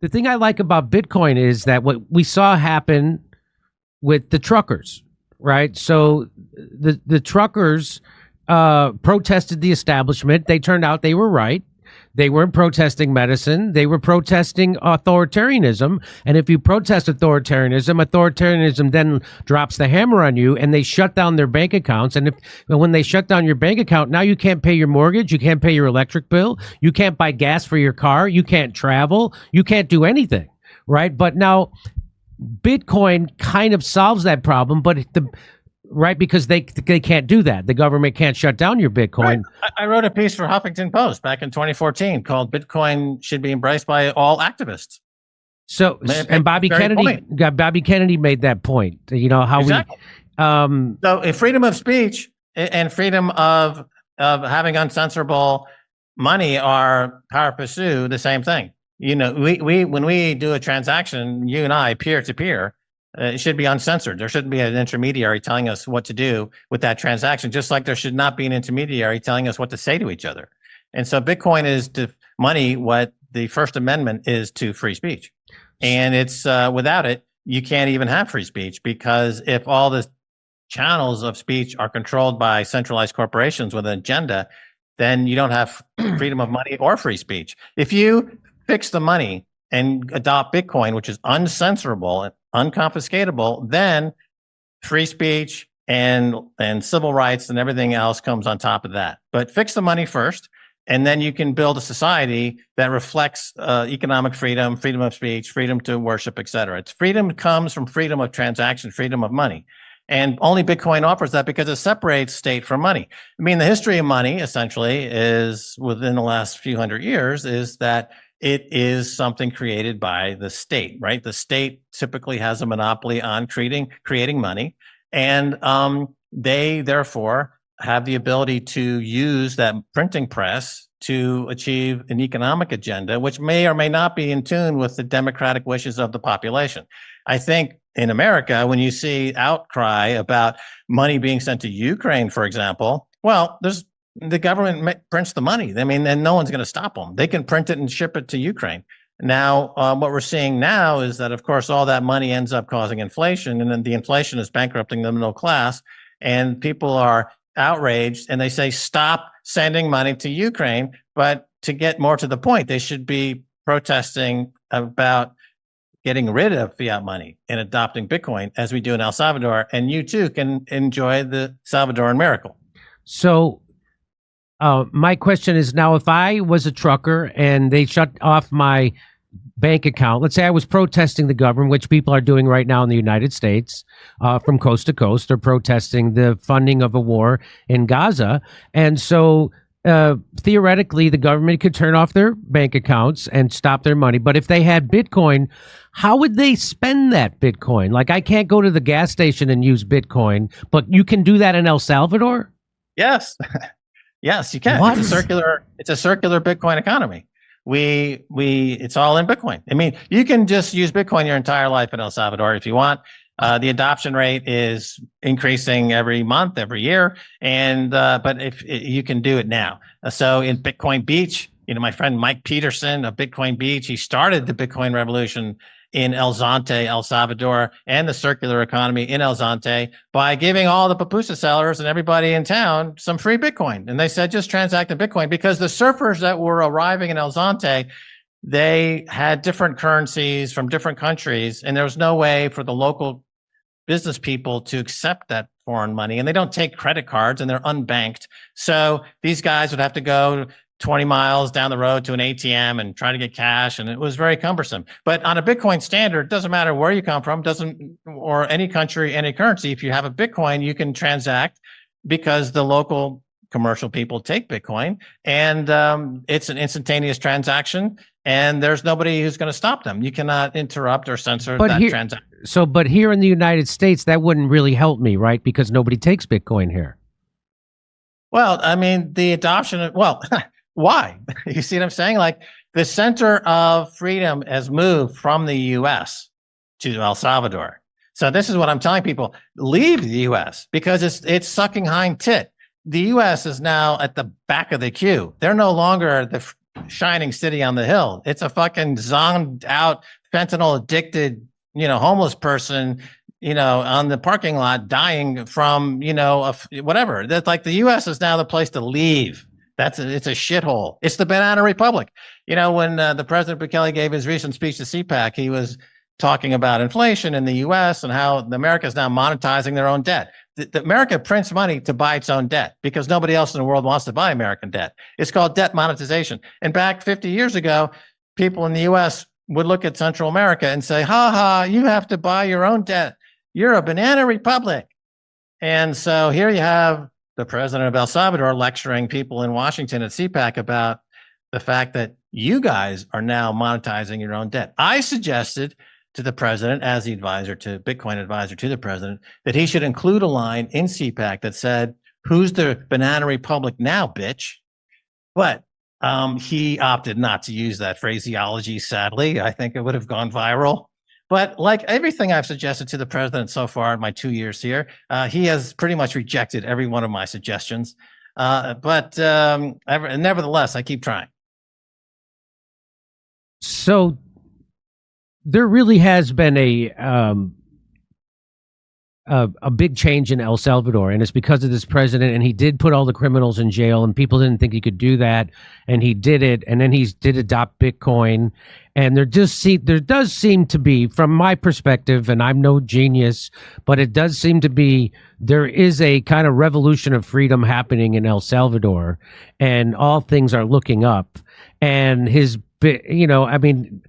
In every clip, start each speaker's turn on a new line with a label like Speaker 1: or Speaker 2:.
Speaker 1: The thing I like about Bitcoin is that what we saw happen with the truckers, right? So the truckers protested the establishment. They turned out they were right. They weren't protesting medicine. They were protesting authoritarianism. And if you protest authoritarianism then drops the hammer on you, and they shut down their bank accounts. And when they shut down your bank account, now you can't pay your mortgage. You can't pay your electric bill. You can't buy gas for your car. You can't travel. You can't do anything, right? But now Bitcoin kind of solves that problem, but right, because they can't do that. The government can't shut down your Bitcoin.
Speaker 2: Right. I wrote a piece for Huffington Post back in 2014 called "Bitcoin Should Be Embraced by All Activists."
Speaker 1: So, and Bobby Kennedy made that point. You know how
Speaker 2: exactly. So, if freedom of speech and freedom of having uncensorable money are power pursue the same thing. You know, we when we do a transaction, you and I peer to peer. It should be uncensored. There shouldn't be an intermediary telling us what to do with that transaction, just like there should not be an intermediary telling us what to say to each other. And so Bitcoin is to money what the First Amendment is to free speech. And it's without it, you can't even have free speech, because if all the channels of speech are controlled by centralized corporations with an agenda, then you don't have freedom of money or free speech. If you fix the money and adopt Bitcoin, which is uncensorable, unconfiscatable, then free speech and civil rights and everything else comes on top of that. But fix the money first, and then you can build a society that reflects economic freedom, freedom of speech, freedom to worship, et cetera. It's freedom comes from freedom of transaction, freedom of money. And only Bitcoin offers that because it separates state from money. I mean, the history of money essentially is, within the last few hundred years, is that it is something created by the state, right? The state typically has a monopoly on creating money, and they therefore have the ability to use that printing press to achieve an economic agenda, which may or may not be in tune with the democratic wishes of the population. I think in America, when you see outcry about money being sent to Ukraine, for example, well, the government prints the money. I mean, and no one's going to stop them. They can print it and ship it to Ukraine. Now, what we're seeing now is that, of course, all that money ends up causing inflation, and then the inflation is bankrupting the middle class, and people are outraged, and they say, stop sending money to Ukraine. But to get more to the point, they should be protesting about getting rid of fiat money and adopting Bitcoin, as we do in El Salvador, and you too can enjoy the Salvadoran miracle.
Speaker 1: So, my question is, now, if I was a trucker and they shut off my bank account, let's say I was protesting the government, which people are doing right now in the United States, from coast to coast, they're protesting the funding of a war in Gaza. And so theoretically, the government could turn off their bank accounts and stop their money. But if they had Bitcoin, how would they spend that Bitcoin? Like, I can't go to the gas station and use Bitcoin, but you can do that in El Salvador?
Speaker 2: Yes. Yes, you can. What? It's a circular Bitcoin economy. It's all in Bitcoin. I mean, you can just use Bitcoin your entire life in El Salvador if you want. The adoption rate is increasing every month, every year, and but if you can do it now. So in Bitcoin Beach, my friend Mike Peterson of Bitcoin Beach, he started the Bitcoin revolution in El Zonte, El Salvador, and the circular economy in El Zonte by giving all the pupusa sellers and everybody in town some free Bitcoin. And they said, just transact in Bitcoin, because the surfers that were arriving in El Zonte, they had different currencies from different countries, and there was no way for the local business people to accept that foreign money. And they don't take credit cards, and they're unbanked. So these guys would have to go 20 miles down the road to an ATM and try to get cash, and it was very cumbersome. But on a Bitcoin standard, it doesn't matter where you come from, or any country, any currency. If you have a Bitcoin, you can transact, because the local commercial people take Bitcoin, and it's an instantaneous transaction, and there's nobody who's going to stop them. You cannot interrupt or censor that transaction.
Speaker 1: But here in the United States, that wouldn't really help me, right? Because nobody takes Bitcoin here.
Speaker 2: Well, I mean, the adoption, why? You see what I'm saying? Like, the center of freedom has moved from the U.S. to El Salvador. So this is what I'm telling people: leave the U.S. because it's sucking hind tit. The U.S. is now at the back of the queue. They're no longer the shining city on the hill. It's a fucking zoned out, fentanyl addicted, homeless person, on the parking lot dying from, whatever. That's like the U.S. is now the place to leave. It's a shithole. It's the banana republic. When the President Bukele gave his recent speech to CPAC, he was talking about inflation in the U.S. and how America is now monetizing their own debt. America prints money to buy its own debt because nobody else in the world wants to buy American debt. It's called debt monetization. And back 50 years ago, people in the U.S. would look at Central America and say, ha ha, you have to buy your own debt. You're a banana republic. And so here you have the president of El Salvador lecturing people in Washington at CPAC about the fact that you guys are now monetizing your own debt. I suggested to the president, as the Bitcoin advisor to the president, that he should include a line in CPAC that said, "Who's the banana republic now, bitch?" But he opted not to use that phraseology, sadly. I think it would have gone viral. But like everything I've suggested to the president so far in my 2 years here, he has pretty much rejected every one of my suggestions. But nevertheless, I keep trying.
Speaker 1: So there really has been a big change in El Salvador, and it's because of this president. And he did put all the criminals in jail, and people didn't think he could do that, and he did it. And then he did adopt Bitcoin, and there does seem to be, from my perspective, and I'm no genius, but it does seem to be there is a kind of revolution of freedom happening in El Salvador, and all things are looking up. And Bitcoin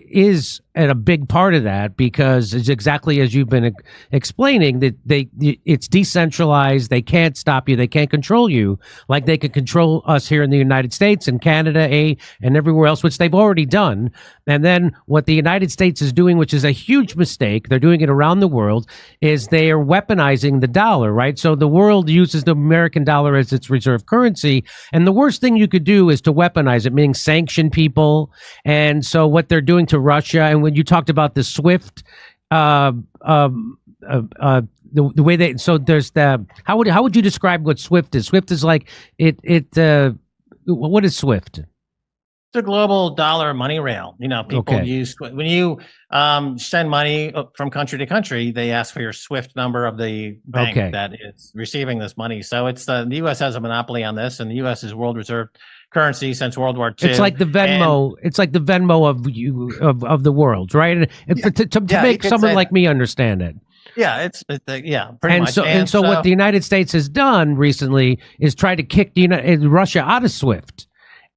Speaker 1: is a big part of that, because it's exactly as you've been explaining, that it's decentralized. They can't stop you. They can't control you like they can control us here in the United States and Canada, and everywhere else, which they've already done. And then what the United States is doing, which is a huge mistake, they're doing it around the world, is they are weaponizing the dollar, right? So the world uses the American dollar as its reserve currency. And the worst thing you could do is to weaponize it, meaning sanction people. And so what they're doing to Russia, and when you talked about the SWIFT, the way they, so there's how would you describe what SWIFT is? SWIFT is like what is SWIFT?
Speaker 2: It's a global dollar money rail. People use, when you send money from country to country, they ask for your SWIFT number of the bank that is receiving this money. So it's the U.S. has a monopoly on this, and the U.S. is world reserve currency since World War II.
Speaker 1: It's like the Venmo. It's like the Venmo of the world, right? To make someone like me understand it.
Speaker 2: Yeah, pretty much.
Speaker 1: So what the United States has done recently is try to kick Russia out of SWIFT.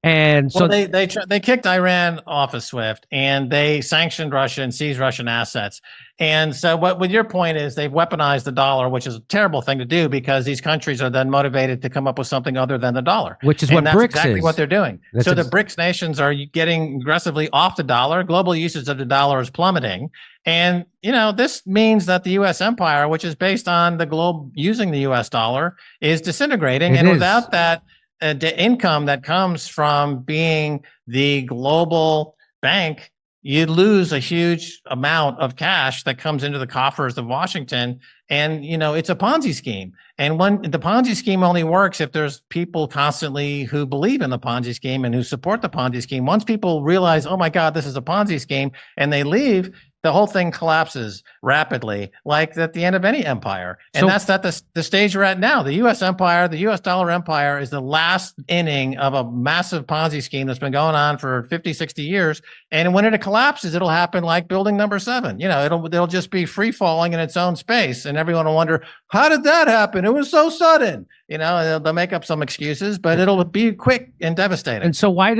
Speaker 1: And so
Speaker 2: they kicked Iran off of SWIFT, and they sanctioned Russia and seized Russian assets. And so what your point is, they've weaponized the dollar, which is a terrible thing to do, because these countries are then motivated to come up with something other than the dollar.
Speaker 1: Which is what BRICS
Speaker 2: exactly
Speaker 1: is.
Speaker 2: what they're doing. So the BRICS nations are getting aggressively off the dollar. Global usage of the dollar is plummeting. And, this means that the U.S. empire, which is based on the globe using the U.S. dollar, is disintegrating. Without that, the income that comes from being the global bank, you lose a huge amount of cash that comes into the coffers of Washington. And, it's a Ponzi scheme. And the Ponzi scheme only works if there's people constantly who believe in the Ponzi scheme and who support the Ponzi scheme. Once people realize, oh my God, this is a Ponzi scheme, and they leave, the whole thing collapses rapidly, like at the end of any empire. And that's not the stage we're at now. The U.S. empire, the U.S. dollar empire, is the last inning of a massive Ponzi scheme that's been going on for 50, 60 years. And when it collapses, it'll happen like building number 7. It'll just be free falling in its own space. And everyone will wonder, how did that happen? It was so sudden. They'll make up some excuses, but it'll be quick and devastating.
Speaker 1: And so why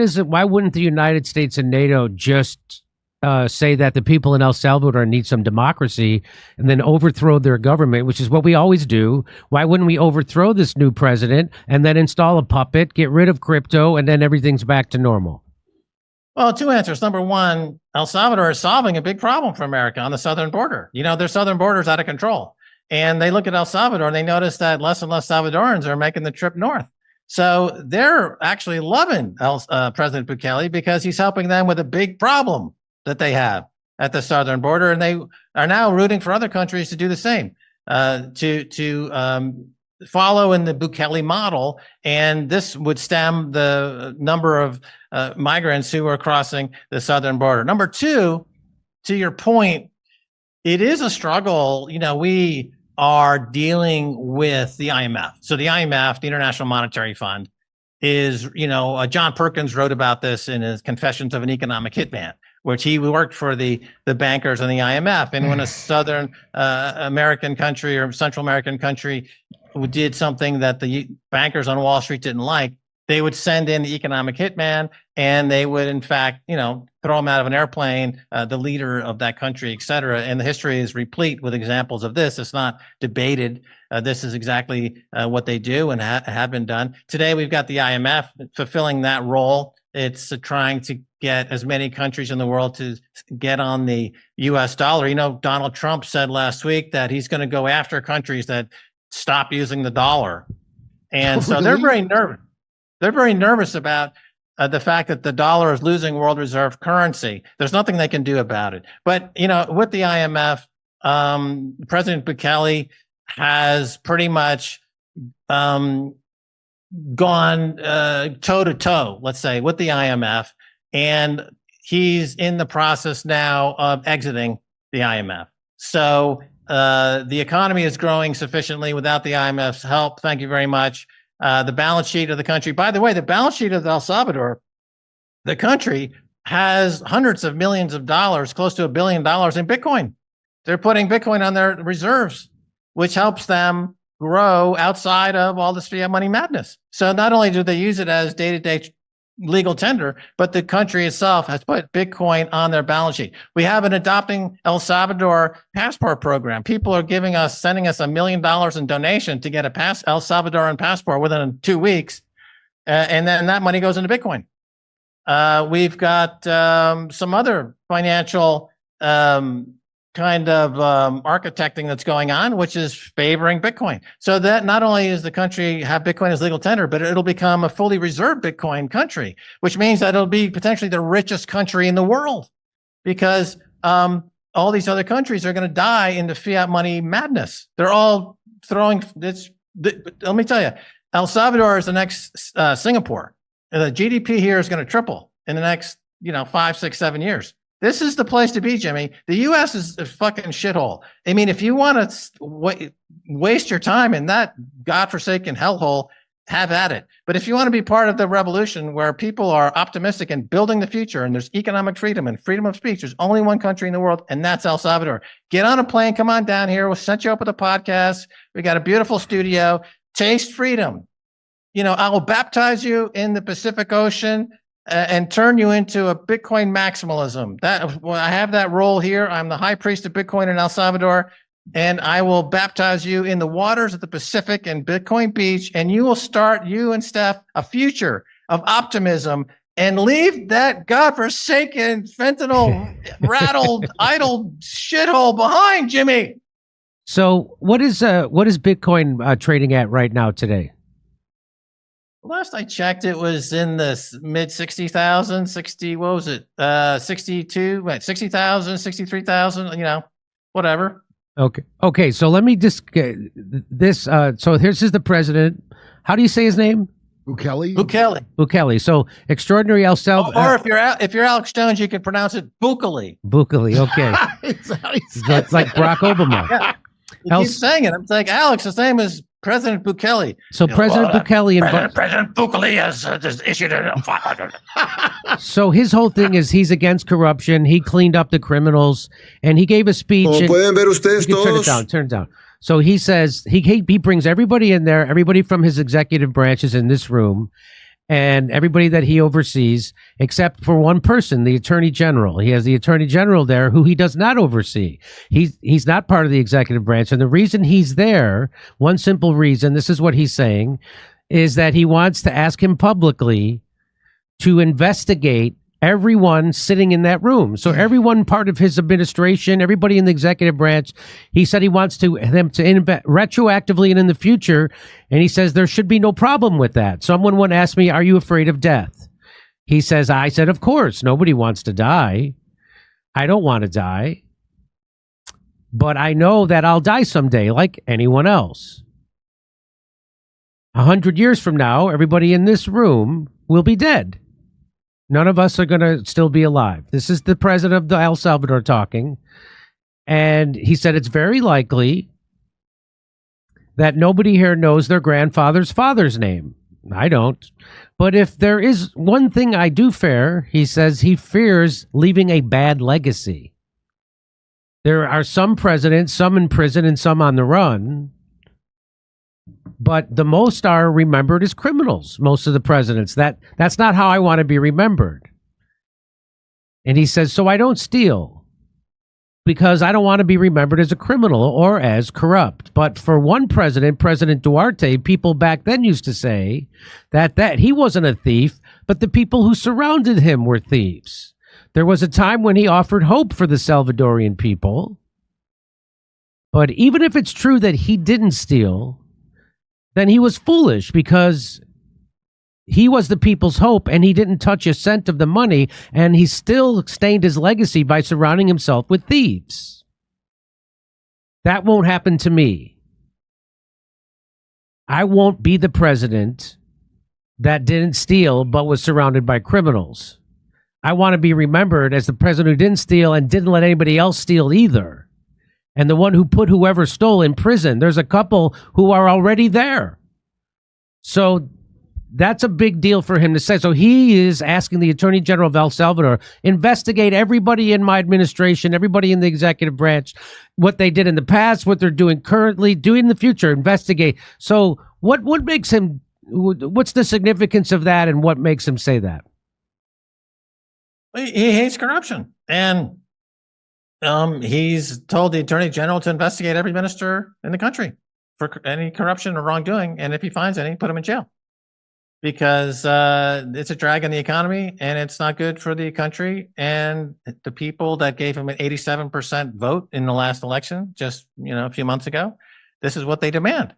Speaker 1: wouldn't the United States and NATO just say that the people in El Salvador need some democracy and then overthrow their government, which is what we always do? Why wouldn't we overthrow this new president and then install a puppet, get rid of crypto, and then everything's back to normal?
Speaker 2: Well, 2 answers. Number one, El Salvador is solving a big problem for America on the southern border. Their southern border is out of control. And they look at El Salvador and they notice that less and less Salvadorans are making the trip north. So they're actually loving President Bukele, because he's helping them with a big problem that they have at the southern border, and they are now rooting for other countries to do the same, to follow in the Bukele model, and this would stem the number of migrants who are crossing the southern border. Number two, to your point, it is a struggle. We are dealing with the IMF. So the IMF, the International Monetary Fund, is, John Perkins wrote about this in his Confessions of an Economic Hitman, which he worked for the bankers and the IMF. And when a Southern American country or Central American country did something that the bankers on Wall Street didn't like, they would send in the economic hitman, and they would, in fact, throw him out of an airplane, the leader of that country, et cetera. And the history is replete with examples of this. It's not debated. This is exactly what they do and have been done. Today, we've got the IMF fulfilling that role. It's trying to get as many countries in the world to get on the U.S. dollar. Donald Trump said last week that he's going to go after countries that stop using the dollar. And so they're very nervous. They're very nervous about the fact that the dollar is losing world reserve currency. There's nothing they can do about it. But, with the IMF, President Bukele has pretty much gone toe to toe, let's say, with the IMF. And he's in the process now of exiting the IMF. So the economy is growing sufficiently without the IMF's help. Thank you very much. The balance sheet of the country, by the way, the balance sheet of El Salvador, the country has hundreds of millions of dollars, close to $1 billion in Bitcoin. They're putting Bitcoin on their reserves, which helps them grow outside of all this fiat money madness. So not only do they use it as day-to-day legal tender, but the country itself has put Bitcoin on their balance sheet. We have an adopting El Salvador passport program. People are sending us $1 million in donation to get a El Salvadoran passport within 2 weeks. And then that money goes into Bitcoin. We've got some other financial architecting that's going on, which is favoring Bitcoin. So that not only is the country have Bitcoin as legal tender, but it'll become a fully reserved Bitcoin country, which means that it'll be potentially the richest country in the world, because all these other countries are going to die into fiat money madness. They're all throwing this. Let me tell you, El Salvador is the next Singapore. And the GDP here is going to triple in the next 5, 6, 7 years. This is the place to be, Jimmy. The U.S. is a fucking shithole. I mean, if you want to waste your time in that godforsaken hellhole, have at it. But if you want to be part of the revolution where people are optimistic and building the future, and there's economic freedom and freedom of speech, there's only one country in the world, and that's El Salvador. Get on a plane, come on down here. We'll set you up with a podcast. We got a beautiful studio. Taste freedom. I will baptize you in the Pacific Ocean and turn you into a Bitcoin maximalism. I have that role here. I'm the high priest of Bitcoin in El Salvador, and I will baptize you in the waters of the Pacific and Bitcoin Beach, and you will start, you and Steph, a future of optimism, and leave that godforsaken, fentanyl rattled, idle shithole behind, Jimmy.
Speaker 1: So what is Bitcoin trading at right now today?
Speaker 2: Last I checked, it was in the mid 60,000, 60, what was it? 62, 60,000, 63,000, whatever.
Speaker 1: Okay. So let me just get this. So this is the president. How do you say his name? Bukele. So extraordinary El Salvador.
Speaker 2: Or if you're Alex Jones, you can pronounce it Bukele.
Speaker 1: Okay. It's like Barack Obama.
Speaker 2: Yeah. He keeps saying it. I'm like, Alex, his name is President Bukele.
Speaker 1: So President Bukele
Speaker 2: President Bukele has issued a.
Speaker 1: So his whole thing is he's against corruption. He cleaned up the criminals, and he gave a speech.
Speaker 3: Pueden ver ustedes todos.
Speaker 1: Turn it down. So he says he brings everybody in there, everybody from his executive branches in this room, and everybody that he oversees, except for one person, the Attorney General. He has the Attorney General there who he does not oversee. He's not part of the executive branch. And the reason he's there, one simple reason, this is what he's saying, is that he wants to ask him publicly to investigate everyone sitting in that room. So everyone part of his administration, everybody in the executive branch, he said he wants them to invest retroactively and in the future. And he says there should be no problem with that. Someone once asked me, are you afraid of death? He says, I said, of course, nobody wants to die. I don't want to die. But I know that I'll die someday like anyone else. 100 years from now, everybody in this room will be dead. None of us are going to still be alive. This is the president of El Salvador talking. And he said it's very likely that nobody here knows their grandfather's father's name. I don't. But if there is one thing I do fear, he says he fears leaving a bad legacy. There are some presidents, some in prison and some on the run, but the most are remembered as criminals, most of the presidents. That's not how I want to be remembered. And he says, so I don't steal because I don't want to be remembered as a criminal or as corrupt. But for one president, President Duarte, people back then used to say that he wasn't a thief, but the people who surrounded him were thieves. There was a time when he offered hope for the Salvadorian people. But even if it's true that he didn't steal, then he was foolish because he was the people's hope and he didn't touch a cent of the money, and he still stained his legacy by surrounding himself with thieves. That won't happen to me. I won't be the president that didn't steal but was surrounded by criminals. I want to be remembered as the president who didn't steal and didn't let anybody else steal either. And the one who put whoever stole in prison. There's a couple who are already there. So that's a big deal for him to say. So he is asking the Attorney General of El Salvador, investigate everybody in my administration, everybody in the executive branch, what they did in the past, what they're doing currently, doing in the future, investigate. So what makes him, what's the significance of that, and what makes him say that?
Speaker 2: He hates corruption. And he's told the Attorney General to investigate every minister in the country for any corruption or wrongdoing. And if he finds any, put him in jail. Because it's a drag on the economy and it's not good for the country. And the people that gave him an 87% vote in the last election, just a few months ago, this is what they demand.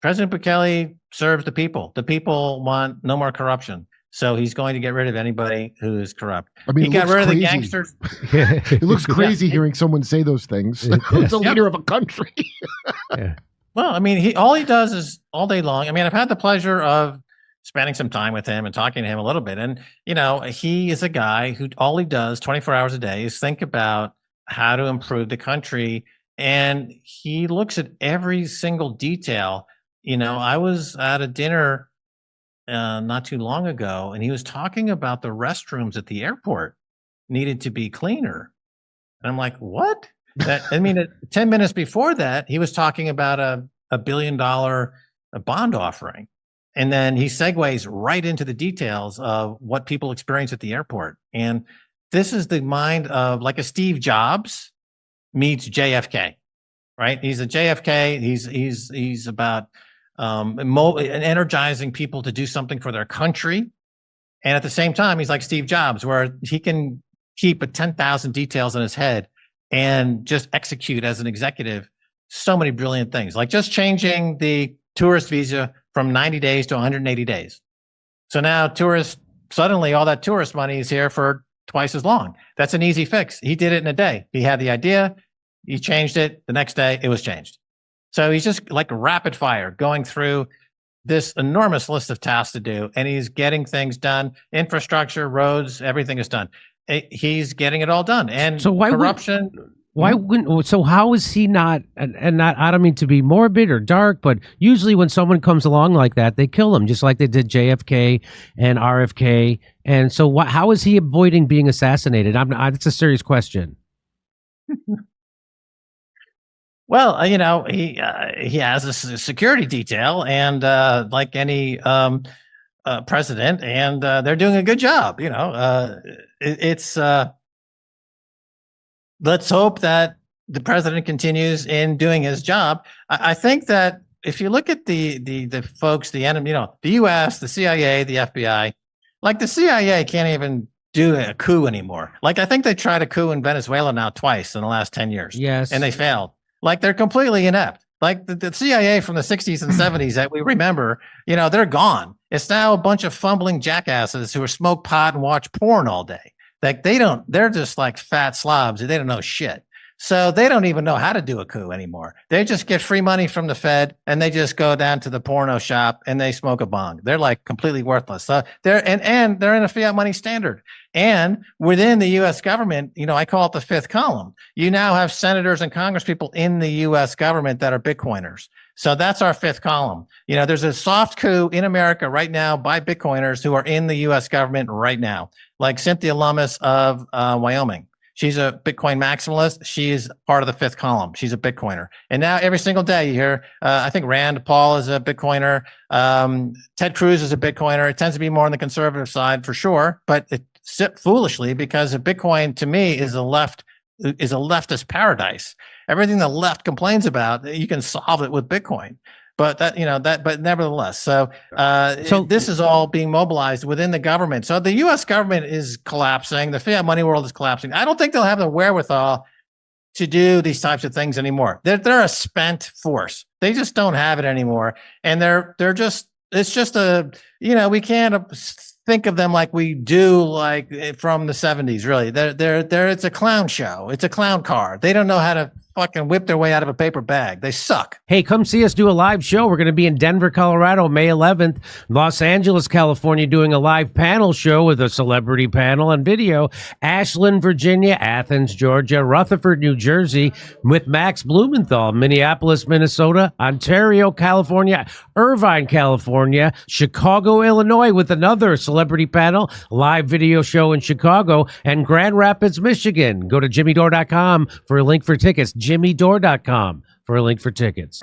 Speaker 2: President Bukele serves the people. The people want no more corruption. So he's going to get rid of anybody who is corrupt.
Speaker 4: I mean,
Speaker 2: he got rid of the gangsters.
Speaker 4: It looks crazy hearing someone say those things. It's a leader of a country.
Speaker 1: Yeah.
Speaker 2: Well, I mean, all he does is all day long. I mean, I've had the pleasure of spending some time with him and talking to him a little bit. And, he is a guy who all he does 24 hours a day is think about how to improve the country. And he looks at every single detail. I was at a dinner not too long ago, and he was talking about the restrooms at the airport needed to be cleaner. And I'm like, what? 10 minutes before that, he was talking about a $1 billion bond offering. And then he segues right into the details of what people experience at the airport. And this is the mind of like a Steve Jobs meets JFK, right? He's a JFK. He's about energizing people to do something for their country. And at the same time, he's like Steve Jobs, where he can keep 10,000 details in his head and just execute as an executive so many brilliant things, like just changing the tourist visa from 90 days to 180 days. So now suddenly all that tourist money is here for twice as long. That's an easy fix. He did it in a day. He had the idea, he changed it. The next day it was changed. So he's just like rapid fire going through this enormous list of tasks to do, and he's getting things done. Infrastructure, roads, everything is done. He's getting it all done. And so corruption.
Speaker 1: So how is he not, and not, I don't mean to be morbid or dark, but usually when someone comes along like that, they kill him, just like they did JFK and RFK. And so how is he avoiding being assassinated? It's a serious question.
Speaker 2: Well, he has a security detail, and like any president, and they're doing a good job. Let's hope that the president continues in doing his job. I think that if you look at the folks, the enemy, the U.S., the CIA, the FBI, like the CIA can't even do a coup anymore. Like I think they tried a coup in Venezuela now twice in the last 10 years.
Speaker 1: Yes,
Speaker 2: and they failed. Like they're completely inept. Like the CIA from the 60s and 70s that we remember, they're gone. It's now a bunch of fumbling jackasses who are smoke pot and watch porn all day. Like they're just like fat slobs. They don't know shit. So they don't even know how to do a coup anymore. They just get free money from the Fed and they just go down to the porno shop and they smoke a bong. They're like completely worthless. So and they're in a fiat money standard. And within the U.S. government, I call it the fifth column. You now have senators and congresspeople in the U.S. government that are Bitcoiners. So that's our fifth column. There's a soft coup in America right now by Bitcoiners who are in the U.S. government right now, like Cynthia Lummis of Wyoming. She's a Bitcoin maximalist. She's part of the fifth column. She's a Bitcoiner. And now every single day you hear, I think Rand Paul is a Bitcoiner. Ted Cruz is a Bitcoiner. It tends to be more on the conservative side for sure, but it's foolishly because Bitcoin to me is a leftist paradise. Everything the left complains about, you can solve it with Bitcoin. But but nevertheless, so this is all being mobilized within the government. So the U.S. government is collapsing. The fiat money world is collapsing. I don't think they'll have the wherewithal to do these types of things anymore. They're a spent force. They just don't have it anymore. And it's just we can't think of them like we do like from the 70s, really. It's a clown show. It's a clown car. They don't know how to fucking whip their way out of a paper bag. They suck.
Speaker 1: Hey, come see us do a live show. We're going to be in Denver, Colorado, May 11th, Los Angeles, California, doing a live panel show with a celebrity panel and video, Ashland, Virginia, Athens, Georgia, Rutherford, New Jersey, with Max Blumenthal, Minneapolis, Minnesota, Ontario, California, Irvine, California, Chicago, Illinois, with another celebrity panel, live video show in Chicago, and Grand Rapids, Michigan. Go to jimmydore.com for a link for tickets. jimmydore.com for a link for tickets.